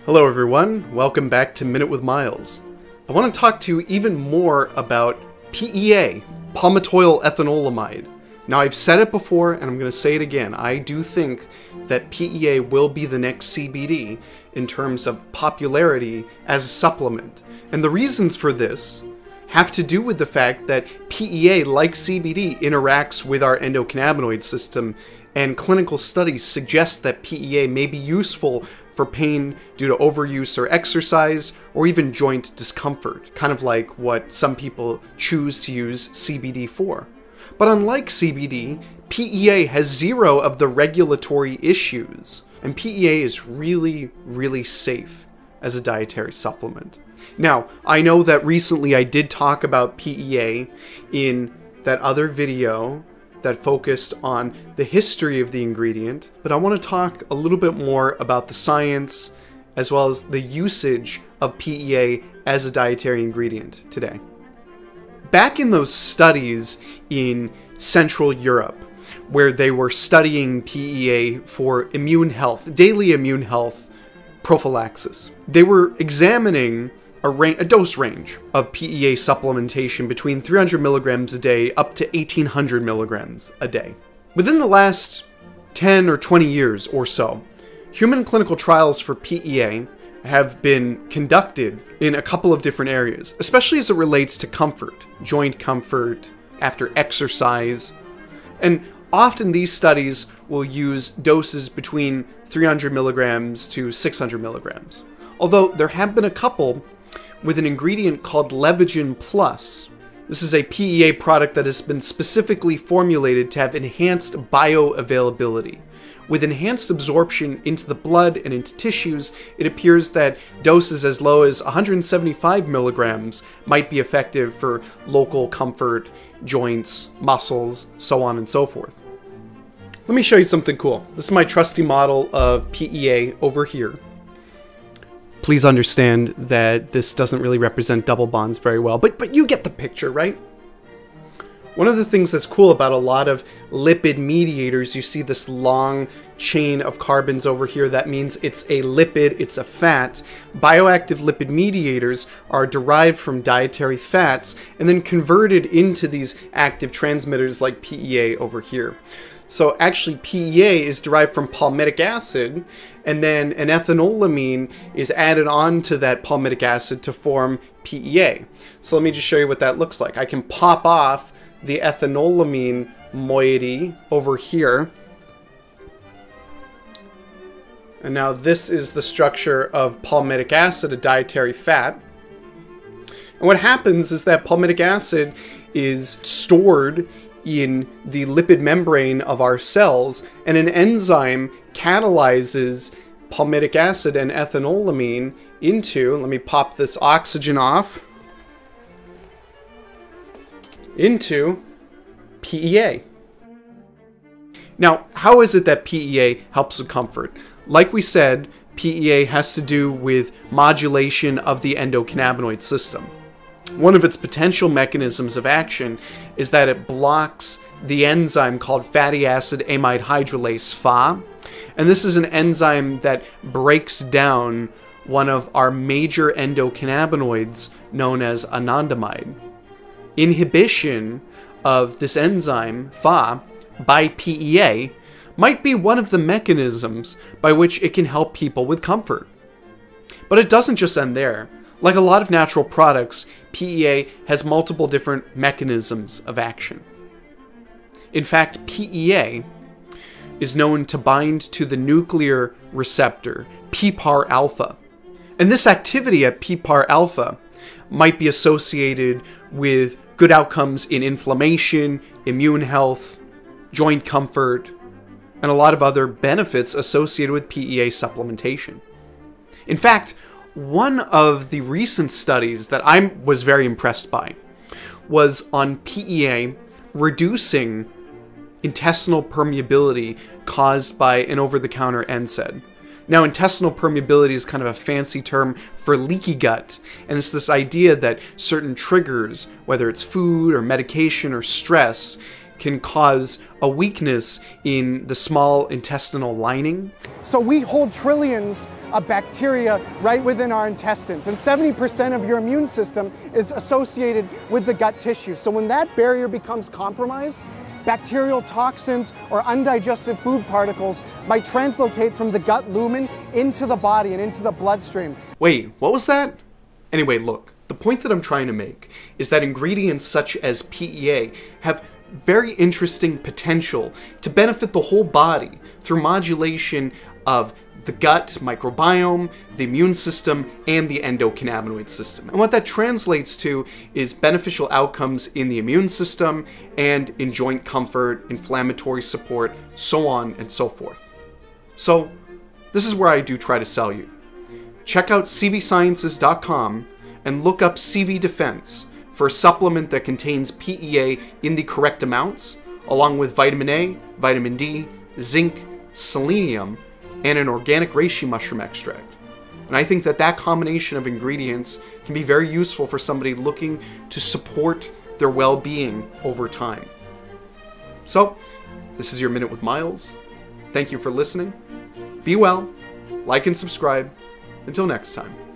Hello everyone, welcome back to Minute with Miles. I want to talk to you even more about PEA, palmitoylethanolamide. Now I've said it before and I'm going to say it again. I do think that PEA will be the next CBD in terms of popularity as a supplement. And the reasons for this have to do with the fact that PEA, like CBD, interacts with our endocannabinoid system, and clinical studies suggest that PEA may be useful for pain due to overuse or exercise, or even joint discomfort, kind of like what some people choose to use CBD for. But unlike CBD, PEA has zero of the regulatory issues, and PEA is really safe as a dietary supplement. Now, I know that recently I did talk about PEA in that other video that focused on the history of the ingredient, but I want to talk a little bit more about the science as well as the usage of PEA as a dietary ingredient today. Back in those studies in Central Europe, where they were studying PEA for immune health, daily immune health prophylaxis, they were examining a dose range of PEA supplementation between 300 milligrams a day up to 1800 milligrams a day. Within the last 10 or 20 years or so, human clinical trials for PEA have been conducted in a couple of different areas, especially as it relates to comfort, joint comfort, after exercise, and often these studies will use doses between 300 milligrams to 600 milligrams. Although there have been a couple with an ingredient called Levagen Plus. This is a PEA product that has been specifically formulated to have enhanced bioavailability. With enhanced absorption into the blood and into tissues, it appears that doses as low as 175 milligrams might be effective for local comfort, joints, muscles, so on and so forth. Let me show you something cool. This is my trusty model of PEA over here. Please understand that this doesn't really represent double bonds very well, but you get the picture, right? One of the things that's cool about a lot of lipid mediators, you see this long chain of carbons over here. That means it's a lipid, it's a fat. Bioactive lipid mediators are derived from dietary fats and then converted into these active transmitters like PEA over here. So actually PEA is derived from palmitic acid, and then an ethanolamine is added on to that palmitic acid to form PEA. So let me just show you what that looks like. I can pop off the ethanolamine moiety over here. And now this is the structure of palmitic acid, a dietary fat. And what happens is that palmitic acid is stored in the lipid membrane of our cells, and an enzyme catalyzes palmitic acid and ethanolamine into, let me pop this oxygen off, into PEA. Now, how is it that PEA helps with comfort? Like we said, PEA has to do with modulation of the endocannabinoid system. One of its potential mechanisms of action is that it blocks the enzyme called fatty acid amide hydrolase Fa, and this is an enzyme that breaks down one of our major endocannabinoids known as anandamide. Inhibition of this enzyme, Fa, by PEA might be one of the mechanisms by which it can help people with comfort. But it doesn't just end there. Like a lot of natural products, PEA has multiple different mechanisms of action. In fact, PEA is known to bind to the nuclear receptor, PPAR-alpha. And this activity at PPAR-alpha might be associated with good outcomes in inflammation, immune health, joint comfort, and a lot of other benefits associated with PEA supplementation. In fact, one of the recent studies that I was very impressed by was on PEA reducing intestinal permeability caused by an over-the-counter NSAID. Now, intestinal permeability is kind of a fancy term for leaky gut, and it's this idea that certain triggers, whether it's food or medication or stress, can cause a weakness in the small intestinal lining. So we hold trillions of bacteria right within our intestines. And 70% of your immune system is associated with the gut tissue. So when that barrier becomes compromised, bacterial toxins or undigested food particles might translocate from the gut lumen into the body and into the bloodstream. Wait, what was that? Anyway, look, the point that I'm trying to make is that ingredients such as PEA have very interesting potential to benefit the whole body through modulation of the gut microbiome, the immune system, and the endocannabinoid system. And what that translates to is beneficial outcomes in the immune system and in joint comfort, inflammatory support, so on and so forth. So this is where I do try to sell you. Check out cvsciences.com and look up CV Defense for a supplement that contains PEA in the correct amounts, along with vitamin A, vitamin D, zinc, selenium, and an organic reishi mushroom extract. And I think that that combination of ingredients can be very useful for somebody looking to support their well-being over time. So, this is your Minute with Miles. Thank you for listening. Be well, like and subscribe. Until next time.